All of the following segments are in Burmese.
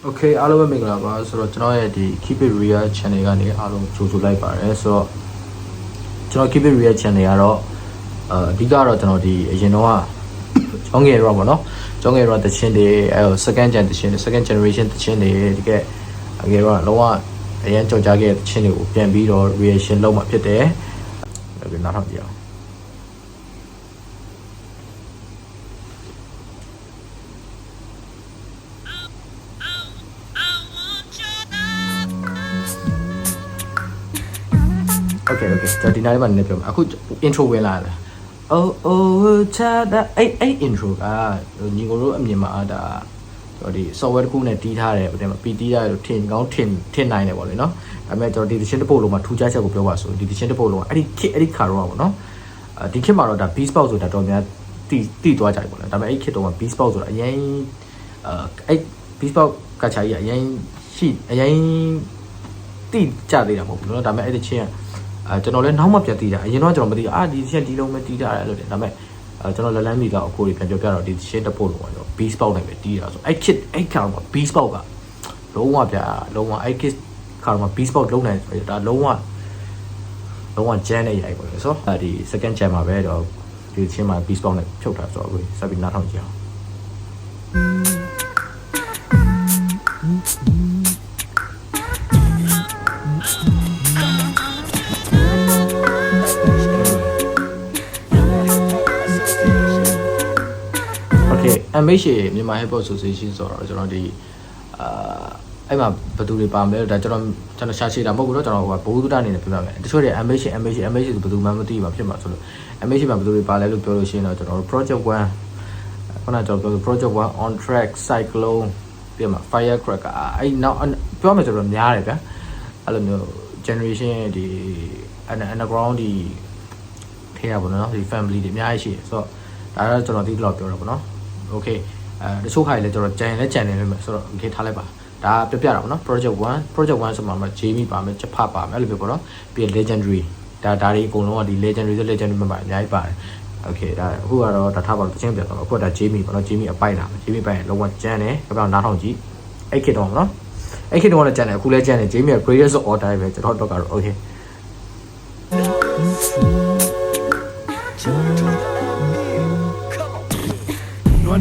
Okay အားလုံးပဲမင်္ဂလာပါဆိုတော့ကျွန်တော်ရဲ့ဒီ Keep It Real Channel ကနေအားလုံးကြိုဆိုလိုက်ပါတယ်ဆိုတော့ကျွန်တော် Keep It Real Channel ကတော့အဓိကတော့ကျွန်တော်ဒီအရင်တော့ကျောင်းငယ်တော့ပေါ့နော်ကျောင်းငယ်တော့တခြင်းတွေsecond gen တခြင်းတွေ second generation တခြင်းတွေဒီကငယ်တော့လုံးဝအရင်ကြော်ကြားခဲ့တဲ့တခြင်းတွေကိုပြန်ပြီးတော့ reaction လုပ်မှဖြစ်တယ်ဒါနောက်ထောင်ကြည့်အောင်Okay ကျွန်တော်ဒီနေ့မှနည်းနည်းပြောမယ်အခု intro ဝင်လာတယ် oh chada အဲ့ intro ကညီကိုတို့အမြင်မှာဒါဒီ software တစ်ခုနဲ့တီးထားတယ်တဲ့ပြီးတီးရတယ်လို့ထင်ကောင်းထင်နိုင်တယ်ပေါ့လေနော်ဒါပေမဲ့ကျွန်တော်ဒီသချင်းတစ်ပုတ်လုံးမှာထူးခြားချက်ကိုပြောပါဆိုဒီသချင်းတစ်ပုတ်လုံးကအဲ့ဒီခါတော့ပေါ့နော်ဒီခေတ်မှာတော့ဒါ beast box ဆိုတာတော်များတီးသွားကြတယ်ပေါ့လေဒါပေမဲ့အဲ့ခေတ်တော့ beast box ဆိုတာအရင်အဲ့ beast box ကချာကြီးအရင်တီးကြသေးတာမဟုတ်ဘူးနော်ဒါပေမဲ့အဲ့ဒီချင်းကျွန်တော်လည်းနောက်မှပြန်တီးတာအရင်တော့ကျွန်တော်မတီးဒီချက်ဒီလုံးပဲတီးကြတယ်လို့ဒါပေမဲ့ကျွန်တော်လလန်းမီကအကိုတွေပြန်ပြောပြတော့ဒီရှင်းတပို့လို့ပေါ့ beast box နဲ့ပဲတီးတာဆိုအဲ့ kit အဲ့ခါတော့ beast box ကလုံးဝအဲ့ kit ခါတော့ beast box လုံးနိုင်ဆိုဒါလုံးဝကျန်းနေရိုက်ပေါ့လေဆိုတော့ဒီ second gen မှာပဲတော့ဒီချင်းမှာ beast box နဲ့ဖြုတ်တာဆိုတော့အခုစပ်ပြီးနားထောင်ကြည့်အောင်MH မြန်မာ Hip Hop Association ဆိုတော့ကျွန်တော်ဒီအဲ့မှာဘယ်သူတွေပါမလဲဒါကျွန်တော်ရှာရှည်တာမဟုတ်ဘူးတော့ကျွန်တော်ဟိုဘိုးသူတအနေနဲ့ပြောပြမယ်တချို့တွေ MH ဆိုဘယ်သူမှမသိပါဖြစ်မှာဆိုလို့ MH မှာဘယ်သူတွေပါလဲလို့ပြောလို့ရှိရင်တော့ကျွန်တော် Project 1ခုနကကျွန်တော်ပြော Project 1 On Track Cyclone ပြီးမှ Firecracker အဲ့နောက်ပြောမယ်ဆိုတော့များတယ်ဗျာအဲ့လိုမျိုး generation ဒီ underground ဒီထဲရပါတော့ဒီ family တွေအများကြီးရှိတယ်ဆိုတော့ဒါတော့ကျွန်တော်ဒီလောက်ပြောတာပေါ့နော်Okay တချို့ခါကြီးလဲကျွန်တော်ကြံလဲကြံနေလိမ့်မယ်ဆိုတော့ okay ထားလိုက်ပါဒါပြပြတာပေါ့နော် project 1ဆိုမှ Jamie ပါမယ်ချက်ဖပါမယ်အဲ့လိုမျိုးပေါ့နော်ပြီး legendary ဒါတွေအကုန်လုံးကဒီ legendary ဆို legendary မှာအများကြီးပါတယ် okay ဒါအခုကတော့ဒါထားပါတော့တချင်းပြတော့အခုကဒါ Jamie ပေါ့နော် Jamie အပိုက်လာမယ် Jamie ပိုက်လုံးဝကြံတယ်ပြပြနားထောင်ကြည့်အဲ့ခေတ်တော့ပေါ့နော်အဲ့ခေတ်တော့လည်းကြံတယ်အခုလည်းကြံတယ် Jamie က greatest of all time ပဲကျွန်တော်တော့ကတော့ okay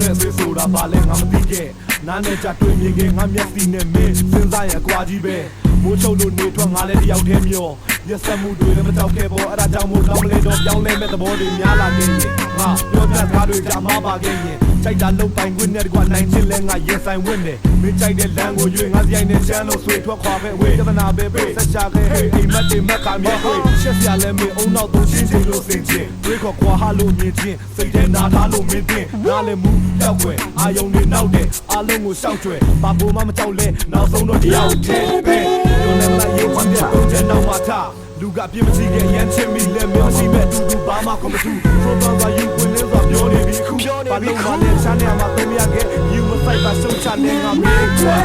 နဲ့ဆေးဆိုတာပါလဲငါမသိခဲ့နားနဲ့ကြတွေ့မြင်ခဲ့ငါမျက်စိနဲ့မင်းစဉ်းစားရကွာကြီးပဲမိုးချုပ်လို့နေထွက်ငါလည်းတယောက်တည်းမျောရက်စက်မှုတွေလည်းမတောက်ခဲ့ပေါ်အဲ့ဒါကြောင့်မို့လောင်းမလဲတော့ပြောင်းလဲမဲ့သဘောတွေများလာခဲ့ရင်ငါပြောပြကားတွေကြမှားပါခဲ့ရင်ကြိုက်တာလုံပိုင်ခွင့်နဲ့တကွာနိုင်ချင်းလဲငါရင်ဆိုင်ဝင်တယ်မင်းကြိုက်တဲ့လမ်းကိုရွေးငါကြိုက်တဲ့ချမ်းလို့ဆွေထွက်ခွာပဲဝေးတမနာပဲပေးဆက်ချခဲ့အိမ်မက်တွေမက်ကမြဲခွေရှက်စရာလဲမင်းအုံနောက်သုံးချင်းချင်းလို့စင်ချင်းတွေးခေါ်ခွာဟာလို့မြင်ချင်းစိတ်ထဲနာထားလို့မင်းတင်နားလည်းမူတောက်ွယ်အာယုံတွေနောက်တယ်အားလုံးကိုရှောက်ကျွဲဘာကိုမှမကြောက်လဲနောက်ဆုံးတော့တရားတည်းပဲတော့လည်းမလာရင်ဝမ်းတဲ့ပုံစံနောက်မှထားလူကပြင်းမစီခဲ့ရမ်းချင်မိလဲမျောရှိမဲ့တူဘာမှကိုမတူဆိုတော့ကယူဝင်လဲဆိုပြောနေပြီခုဘာလို့မှလည်းချမ်းနေမှာပြင်ရခဲ့ယူမဆိုင်ပါဆုံးချနေငါမင်းကွာ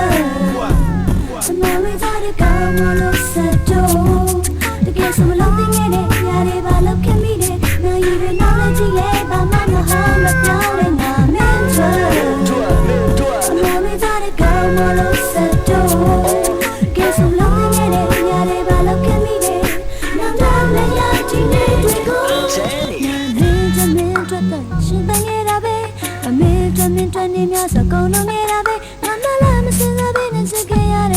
Tomorrow is all the come on settle The guess I'm loving it yeah they ba look at me now you the knowledge yeah ba mama home but now and I'm Tomorrow is all the come on settle Guess I'm loving it yeah they ba look at me now down the yard to go Shin bang it up I'm in your so go no get up I'm not missing the business again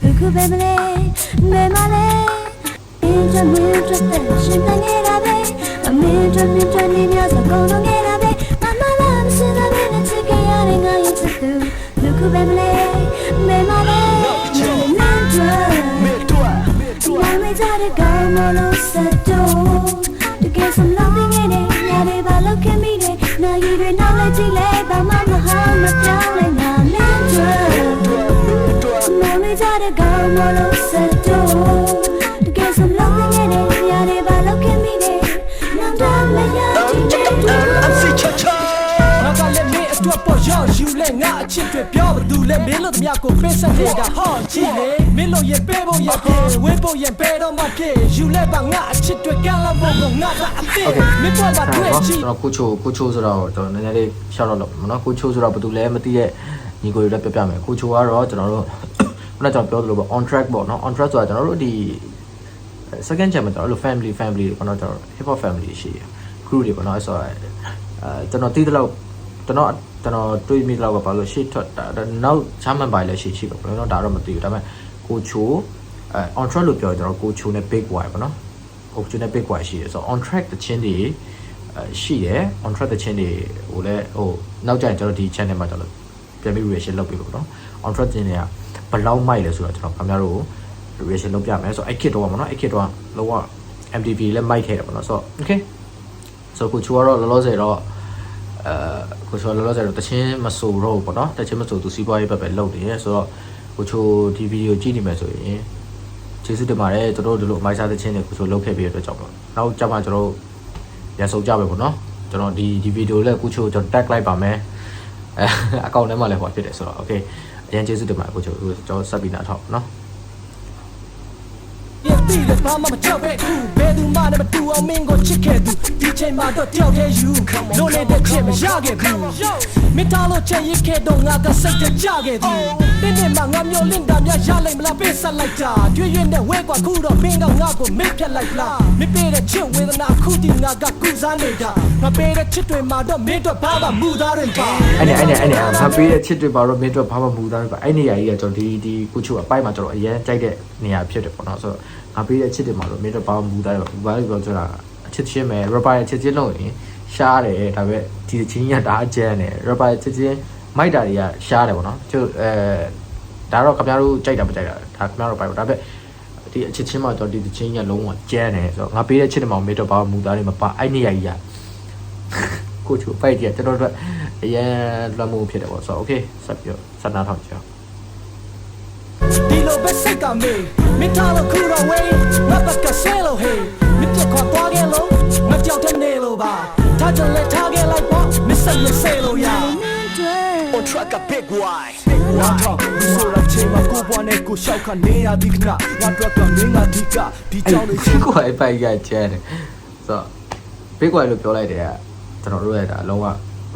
Look who baby, baby, she bang it up, I'm in your so go no get up I'm not missing the business again Look who baby, now you don't know let's delay but mama home but darling I'm Mommy try to go more settle to get some loving in it yeah they ba look at me now darling I'm see cha I got let meအတွက်ပေါ်ရောက်ယူလဲငါအချစ်တွေပြောဘသူလဲမင်းတို့တမကိုပေးဆက်နေတာဟောကြည့်လေမင်းတို့ရဲ့ပေးဖို့ရဲ့ဝင်းဖို့ရဲ့ပေးတော့မှဖြစ်ယူလဲပါငါအချစ်တွေကလာဖို့ကငါကအစ်မင်းတို့ဘာတွေ့ကြည့်ကျွန်တော်ကိုချိုဆိုတော့ကျွန်တော်နည်းနည်းလေးရှောက်တော့လို့နော်ကိုချိုဆိုတော့ဘသူလဲမသိရဲ့ ညီကိုတွေလည်းပြပြမယ်ကိုချိုကတော့ကျွန်တော်တို့ခုနကကျွန်တော်ပြောသလိုပေါ့ on track ပေါ့နော် on track ဆိုတာကျွန်တော်တို့ဒီ second channel မှာကျွန်တော်တို့ family ပေါ့နော်ကျွန်တော် hip hop family ရှိတယ် crew တွေပေါ့နော်ဆိုတော့ကျွန်တော်သိတဲ့လောက်ကျွန်တော်တွေးမိတဲ့လောက်ကဘာလို့ရှေ့ထွက်တာနောက်ချမ်းမှန်ပါလဲရှိပါဘူးเนาะဒါတော့မသိဘူးဒါပေမဲ့ကိုချိုon track လို့ပြောကျွန်တော်ကိုချိုနဲ့ big boy ပေါ့နော်ကိုချိုနဲ့ big boy ရှိတယ်ဆိုတော့ on track တခြင်းတွေရှိတယ် on track တခြင်းတွေဟိုလဲဟိုနောက်ကျရင်ကျွန်တော်ဒီ channel မှာကျွန်တော်ပြန်ပြီး reaction လုပ်ပေးပါပေါ့နော် on track ခြင်းတွေကဘယ်လောက်မိုက်လဲဆိုတော့ကျွန်တော်ခင်ဗျားတို့ reaction လုပ်ပြမယ်ဆိုတော့အဲ့ kit တော့ပေါ့နော်အဲ့ kit တော့လောက MTV လည်းမိုက်ခဲ့တယ်ပေါ့နော်ဆိုတော့ okay ဆိုကိုချိုကတော့လောလောဆယ်တော့ကိုချိုလောလောဆယ်တော့တချင်းမဆိုတော့ပေါ့နော်တချင်းမဆိုသူစီးပွားရေးဘက်ပဲလုပ်နေရဆိုတော့ကိုချိုဒီဗီဒီယိုကြည့်နေမယ်ဆိုရင်ကျေးဇူးတင်ပါတယ်ကျွန်တော်တို့ဒီလိုအမိုက်စားတချင်းတွေကိုချိုလုပ်ခဲ့ပြီးတဲ့အတွက်ကြောင့်ပေါ့နောက်ကြမှာကျွန်တော်တို့ရန်ဆုံးကြပဲပေါ့နော်ကျွန်တော်ဒီဗီဒီယိုလည်းကိုချိုကျွန်တော် tag လိုက်ပါမယ်အကောင့်ထဲမှာလည်းဟောဖြစ်တယ်ဆိုတော့ okay အရင်ကျေးဇူးတင်ပါတယ်ကိုချိုကျွန်တော်ဆက်ပြီးနားထောင်နော်ဒီလေဘာမှမကြောက်ပဲခုဘယ်သူမှလည်းမတူအောင်မင်းကိုချစ်ခဲ့သူဒီချိန်မှာတော့တယောက်တည်းယူလို့နေတဲ့ချစ်မရခဲ့ဘူးမင်းသားလို့ချက်ရခဲ့တော့ငါကစိတ်တကြခဲ့သူတင်းတင်းမှာငါမျိုးလင့်တာများရလိုက်မလားပေးဆက်လိုက်တာကြွေရွံ့တဲ့ဝဲကွာခုတော့မင်းကငါကိုမိတ်ဖြတ်လိုက်လားမပေးတဲ့ချစ်ဝေဒနာခုဒီငါကကုစားနေတာငါပေးတဲ့ချစ်တွေမှာတော့မင်းတို့ဘာမှမူသားတွေပါအဲ့ငါပေးတဲ့ချစ်တွေပါတော့မင်းတို့ဘာမှမူသားတွေပါအဲ့နေရာကြီးကကျွန်တော်ဒီကိုချိုအပိုင်းမှာကျွန်တော်အရင်ကြိုက်တဲ့နေရာဖြစ်တယ်ပေါ့နော်ဆိုတော့ငါပေးတဲ့ချစ်တွေမှာတော့မင်းတို့ဘာမှမူသားတွေဘာလို့ပြောကြတာအချစ်ချင်းပဲ rapper ရဲ့ချစ်ချင်းလုံးရင်ရှားတယ်ဒါပေမဲ့ဒီချင်းကဒါအကျန်းတယ် rapper ရဲ့ချစ်ချင်းမိုက်တာတွေကရှားတယ်ပေါ့နော်ကျဒါတော့ခင်ဗျားတို့ကြိုက်တာမကြိုက်တာဒါခင်ဗျားတို့ပိုင်ပေါ့ဒါပေမဲ့ဒီအချစ်ချင်းမှာတော့ဒီချင်းကလုံးဝကျန်းတယ်ဆိုတော့ငါပေးတဲ့ချစ်တွေမှာမင်းတို့ဘာမှမူသားတွေမပါအဲ့နေရာကြီးကကိုချိုပိုက်တယ်ကျွန်တော်တို့အရင်လွှမ်းမိုးဖြစ်တယ်ပေါ့ဆိုတော့ okay ဆက်ပြီးစနာထောင်ကြအောင်ဒီလိုပဲစိတ်ကမေးမင်းသားလို့ခုတော့ဝေးငါဘက်ကဆဲလို့ဟေးမင်းပြတ်ခွာသွားခဲ့လို့ငါကြောက်တဲ့နေလို့ပါထားကြလက်ထားခဲ့လိုက်ပေါ့မစ်ဆက်လက်ဆဲလို့ရ On track a big why ငါတော့ဆိုရချင်မှာကိုပွားနဲ့ကိုရှောက်ခနေရဒီကနာငါတော့ကမင်းငါဒီကဒီကြောင်လေးရှိကိုအပိုင်ကကျန်းတယ်ဆိုတော့ big why လို့ပြောလိုက်တယ်ကကျွန်တော်တို့ရဲ့ဒါလုံးဝ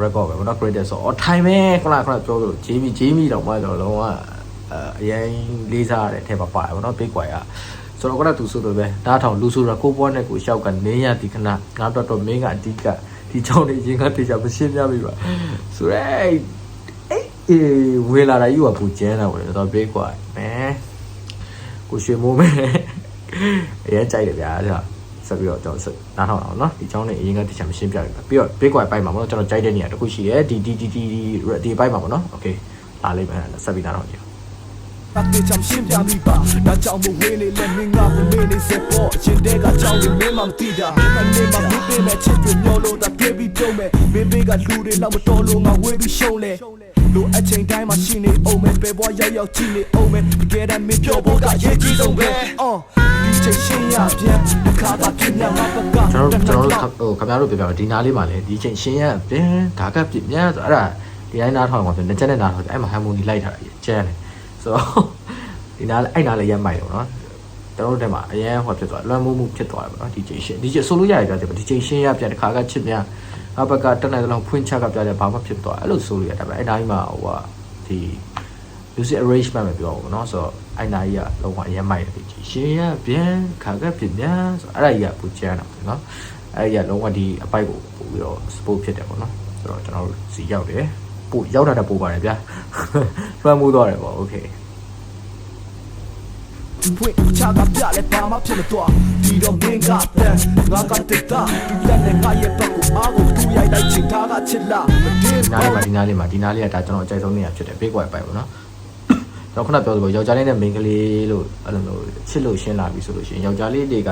record ပဲပေါ့နော် credit ဆိုတော့ time ပဲခုနပြောလို့ဂျေမီတော့မှတော့လုံးဝအရင်လေးစားရတဲ့ထဲမှာပါတယ်ဗောနော် big boy อ่ะဆိုတော့သူဆိုတော့ပဲဓာတ်ထောင်လူဆိုတော့ကိုပွားနဲ့ကိုရှောက်ကနေရဒီခဏငါတော့မင်းကအတိကဒီချောင်းနေရင်ကတေချာမရှင်းပြပြီပါဆိုရဲအေးဝေလာတာယူကပူကျန်းတာဗောတော့ big boy မဲကိုရွှေမိုးမဲအရင်ကြိုက်တယ်ဗျာအဲ့ဒါဆက်ပြီးတော့ကျွန်တော်နားထောင်အောင်နော်ဒီချောင်းနေအရင်ကတေချာမရှင်းပြပြီပါပြီးတော့ big boy ပိုက်မှာဗောနော်ကျွန်တော်ကြိုက်တဲ့နေရာတစ်ခုရှိတယ်ဒီပိုက်မှာဗောနော် okay လာလိမ့်မယ်ဆက်ပြီးနားထောင်ကြည့်Aku jam sim jam lipa, dah jauh mewele le minga mewele sepo, cendera jauh memang tidak. Memang mimpi le cendera nyolo dah kebi dome, mimpi kat lure nak bertolong awak bi show le. Lu aceng dai machine, oh me bebo ya cine, oh me kita mi piobo kat ye ji dong be. DJ ရှင်းရပြန်ခါတာဖြစ်ညာငါပကကျွန်တော်တို့ခင်ဗျားတို့ပြောဒီနားလေးမှာလေဒီချိန်ရှင်းရပြန်ဒါကပြစ်မြန်ဆိုအဲ့ဒါဒီတိုင်းနားထောင်ပါဆိုလက်ချက်နဲ့နားထောင်အဲ့မှာဟမ်မိုနီလိုက်ထားတာကျန်းတယ်ဆိုတော့ဒီနားအဲ့နားလေးရမ်းမိုက်တော့နော်ကျွန်တော်တို့ထဲမှာအရင်ဟောဖြစ်သွားလွှမ်းမိုးမှုဖြစ်သွားတယ်ပေါ့နော်ဒီချိန်ရှင်းဒီချိန်ဆိုလို့ရတယ်ကြာဒီချိန်ရှင်းရပြန်တစ်ခါကချစ်မြန်ငါဘက်ကတက်နေသလုံးဖွင့်ချက်ကပြတယ်ဘာမှဖြစ်သွားအဲ့လိုဆိုလို့ရတယ်ဒါပေမဲ့အဲ့နားကြီးမှာဟိုကဒီ music arrangement ပဲပြောပါဘောနော်ဆိုတော့အဲ့နားကြီးကလုံးဝအရင်မိုက်တယ်ဒီချိန်ရှင်းရပြန်ခါကဖြစ်မြန်ဆိုအဲ့ဒါကြီးကပူကျန်းတာပေါ့နော်အဲ့ဒီကလုံးဝဒီအပိုက်ကိုပို့ပြီးတော့ support ဖြစ်တယ်ပေါ့နော်ဆိုတော့ကျွန်တော်တို့စီရောက်တယ်ပို့ရောက်တာတော့ပို့ပါတယ်ဗျာလွှမ်းမိုးသွားတယ်ပေါ့ okay Wait, chaga piale pa ma piale toa. Di do menga ten, nga ka teta. Di le nga ye pa ko ago tu yai dai ching tha ga chit la. ဒီနားလေးကဒါကျွန်တော်အကြိုက်ဆုံးနေရဖြစ်တယ် big boy ပိုင်ပေါ့နော်ကျွန်တော်ခုနပြောသလိုယောက်ျားလေးနဲ့မိန်းကလေးလို့အဲ့လိုမျိုးချစ်လို့ရှင်းလာပြီဆိုလို့ရှိရင်ယောက်ျားလေးတွေကအ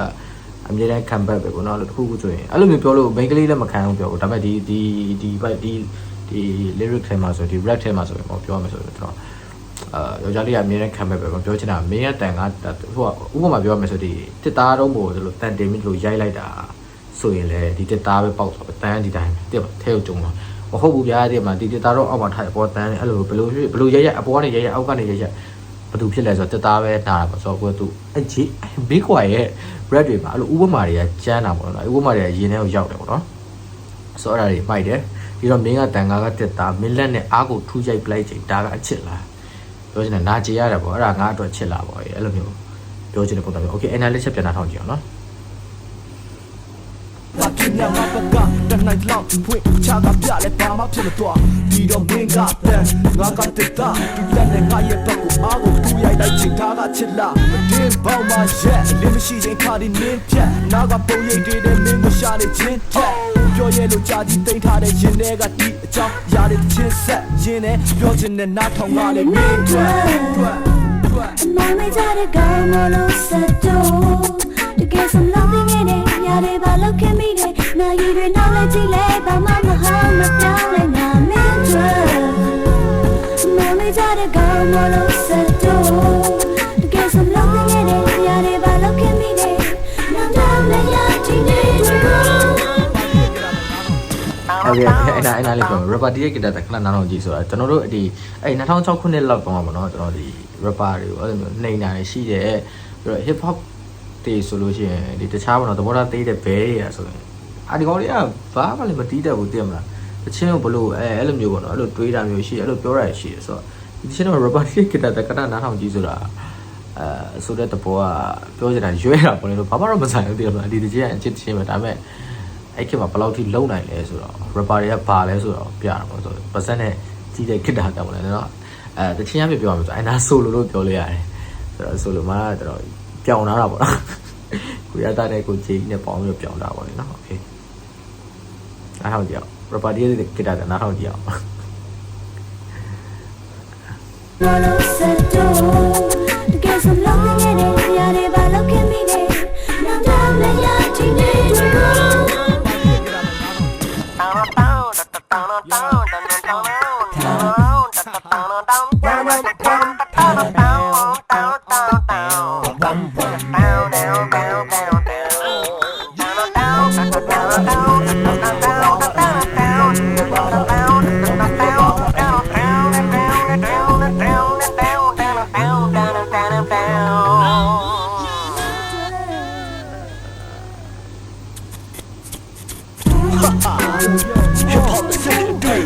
မြဲတမ်းခံဘက်ပဲပေါ့နော်အဲ့လိုတစ်ခုခုဆိုရင်အဲ့လိုမျိုးပြောလို့မိန်းကလေးလည်းမခံအောင်ပြောဘူးဒါပေမဲ့ဒီ lyric ထဲမှာဆိုဒီ rap ထဲမှာဆိုရင်ပြောမယ်ဆိုတော့ကျွန်တော်ယောက်ျားလေးကအမြဲတမ်းခံမဲ့ပဲပြောချင်တာမင်းရဲ့တန်ကဟိုဥပမာပြောရမယ်ဆိုဒီတစ်သားတုံးပေါ်ဆိုလို့တန်တင်ပြီးလို့ရိုက်လိုက်တာဆိုရင်လေဒီတစ်သားပဲပေါက်သွားပဲတန်းဒီတိုင်းတဲ့ထဲကိုကျုံမှာမဟုတ်ဘူးဗျာတဲ့မှာဒီတစ်သားတော့အောက်မှာထားပေါ်တန်းအဲ့လိုဘယ်လိုရိုက်အပေါ်ကနေရိုက်အောက်ကနေရိုက်ဘယ်သူဖြစ်လဲဆိုတော့တစ်သားပဲနားတာပေါ့ဆိုတော့ကိုသူအကြီး big boy ရဲ့ rap တွေမှာအဲ့လိုဥပမာတွေကကျန်းတာပေါ့နော်ဥပမာတွေကရင်ထဲကိုရောက်တယ်ပေါ့နော်ဆိုတော့အဲ့ဒါတွေမိုက်တယ် ဒီတော့မင်းကတန်ခါကတက်တာမင်းလက်နဲ့အားကိုထူးရိုက်ပလိုက်ချိန်ဒါကအချစ်လားပြောချင်တယ်နာကျင်ရတယ်ပေါ့အဲ့ဒါငါအတွက်ချစ်လားပေါ့အဲ့လိုမျိုးပြောချင်တဲ့ပုံစံမျိုး okay analysis ချက်ပြန်နှာထောင်ကြည့်အောင်နော် ဘာဖြစ်နေမှာပကတနိုင်လောက်ဖွင့်ချာကပြလဲဘာမှဖြစ်မသွားဒီတော့မင်းကတန်ငါကတက်တာဒီလက်နဲ့ငါရဲ့ဘက်ကိုအားကိုထူရိုက်လိုက်ချိန်ဒါကချစ်လားမတင်ပေါင်းမရဲ့လင်းမရှိချိန်ခါဒီနင်းဖြတ်နာကပုံရိပ်တွေတဲ့မင်းကိုရှာနေချင်းတက်ပြောရဲလို့ကြာကြီးတိတ်ထားတဲ့ရင်တွေကဒီအကြောင်းရတဲ့ချင်းဆက်ရင်းနဲ့ပြောချင်တဲ့နားထောင်ကလည်းမင်းတို့အမေမေကြတဲ့ကောင်မလို့ဆက်တော့တကယ်ဆုံးလို့တင်ခဲ့တယ်ရတယ်ဘာလို့ခင်မိတယ်နိုင်ရည်နောက်လည်းကြည့်လဲဘာမှမဟုတ်မပြောင်းလဲငါမင်းတို့အမေမေကြတဲ့ကောင်မလို့ဆက်တော့တကယ်ဆုံးလို့တင်ခဲ့တယ်ရတယ်ဘာလို့ခင်မိတယ်နောက်တော့လည်းရကြည့်နေတယ်Okay အဲ့ဒါလေးပြော rapper ရဲ့ guitar တခဏနားထောင်ကြည့်ဆိုတာကျွန်တော်တို့ဒီအဲ့2006ခုနှစ်လောက်တော့ပေါ့နော်ကျွန်တော်ဒီ rapper တွေကိုအဲ့လိုမျိုးနှိမ်တာရှိတယ်ပြီးတော့ hip hop တေးဆိုလို့ရှိရင်ဒီတခြားပေါ့နော်သဘောထားသေးတဲ့ဘဲတွေอ่ะဆိုရင်ဒီကောင်တွေကဘာမှလည်းမတီးတတ်ဘူးသိရမလားတချင်းကိုဘလို့အဲ့လိုမျိုးပေါ့နော်အဲ့လိုတွေးတာမျိုးရှိတယ်အဲ့လိုပြောတာရှိတယ်ဆိုတော့ဒီချင်းတော့ rapper ရဲ့ guitar တခဏနားထောင်ကြည့်ဆိုတာဆိုတဲ့တဘောကပြောချင်တာရွဲတာပေါ့လေလို့ဘာမှတော့မဆိုင်ဘူးသိရမလားဒီတချင်းကအချစ်ချင်းပဲဒါပေမဲ့အဲ့ခေတ်မှာဘယ်လောက်ထိလုံနိုင်လဲဆိုတော့ rapper တွေကဘာလဲဆိုတော့ပြတာပေါ့ဆိုတော့ပါစက်နဲ့ကြီးတဲ့ guitar ကပေါ့လေနော်တချင်းရပြပြောရမှာဆိုအဲ့ဒါ solo လို့ပြောလို့ရတယ်ဆိုတော့ solo မှာတော့ပြောင်းလာတာပေါ့နော်ကိုရတာတဲ့ကိုကြီးနဲ့ပေါင်းပြီးပြောင်းတာပေါ့လေနော်โอเคနားထောင်ကြည့်အောင် rapper ရဲ့ guitar ကနားထောင်ကြည့်အောင်တကယ်ဆုံးလို့တင်ခဲ့တယ်ရတယ်ဘာလို့ခင်မိတယ်နောက်တော့လည်းရကြည့်နေတယ်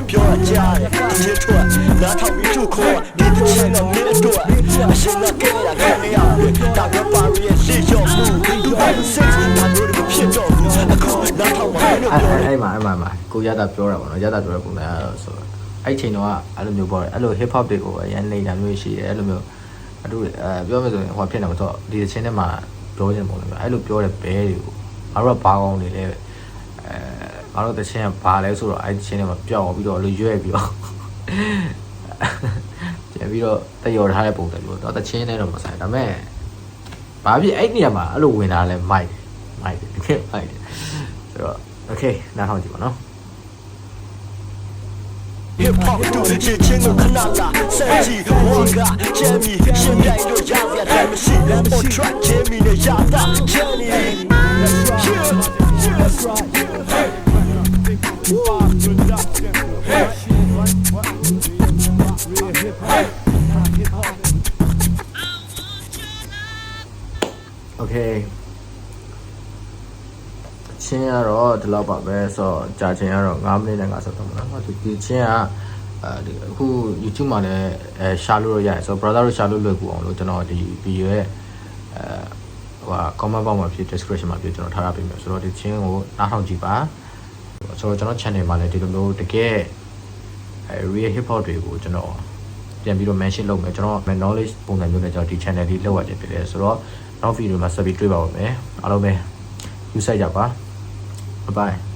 ပြောကြတယ်ဒီချွတ်နားထောင်ပြီးသူ့ခေါ်ဒီတချင်တော့မင်းတို့အရှင်ကကဲရခဲ့ရတာကပါရီရဲ့ရှေ့ကျော်မှုသူကစိတ်နာတို့ကိုဖြစ်တော့အခုနားထောင်ပါလို့ပြောတယ်အဲ့မှာကိုရတာပြောတာပေါ့နော်ရတာပြောတဲ့ပုံစံဆိုတော့အဲ့ချိန်တော့အဲ့လိုမျိုးပေါ့အဲ့လို hip hop တွေကိုအရင်နေတာမျိုးရှိတယ်အဲ့လိုမျိုးအတူပြောမယ်ဆိုရင်ဟိုဖြစ်နေမှာတော့ဒီချင်းထဲမှာပြောချင်ပုံစံမျိုးအဲ့လိုပြောတဲ့ဘဲတွေကိုငါတို့ကဘာကောင်းနေလဲငါတို့တချင်းကဘာလဲဆိုတော့အဲ့ဒီချင်းထဲမှာပျောက်ပြီးတော့လို့ရွဲ့ပြီးတော့ပြန်ပြီးတော့တယောထားတဲ့ပုံစံမျိုးတော့တချင်းနဲ့တော့မဆိုင်ဒါပေမဲ့ဘာဖြစ်အဲ့နေရာမှာအဲ့လိုဝင်တာလဲမိုက်တကယ်မိုက်ဆိုတော့ okay နားထောင်ကြည့်ပါနော်hip hop တို့ချစ်ချင်းကိုခဏလာဆက်ကြည့်ဝါကဂျမ်မီရှင်းပြိုင်လို့ရစရာတမ်းမရှိ on track ဂျမ်မီနဲ့ရတာ journey That's right. Hey, production. Hey, real hip hop. Okay. ချင်းရတော့ဒီလောက်ပါပဲဆိုတော့ကြာချင်းရတော့9မိနစ်နဲ့50တော့မလားဒီချင်းကအခု YouTube မှာလည်းရှာလို့ရရတယ်ဆိုတော့ brother တို့ရှာလို့လွယ်ကူအောင်လို့ကျွန်တော်ဒီ video ရဲ့comment box မှာဖြစ် description မှာဖြစ်ကျွန်တော်ထားရပေးမယ်ဆိုတော့ဒီချင်းကိုနားထောင်ကြည့်ပါဆိုတော့ကျွန်တော် channel မှာလည်းဒီလိုမျိုးတကယ် real hip hop တွေကိုကျွန်တော်ပြန်ပြီးတော့ mention လုပ်မယ်ကျွန်တော် knowledge ပုံစံမျိုးနဲ့ကျွန်တော်ဒီ channel လေးလောက်ရခြင်းဖြစ်တယ်ဆိုတော့နောက် video မှာဆက်ပြီးတွေ့ပါဦးမယ်အားလုံးပဲယူဆိုင်ကြပါbye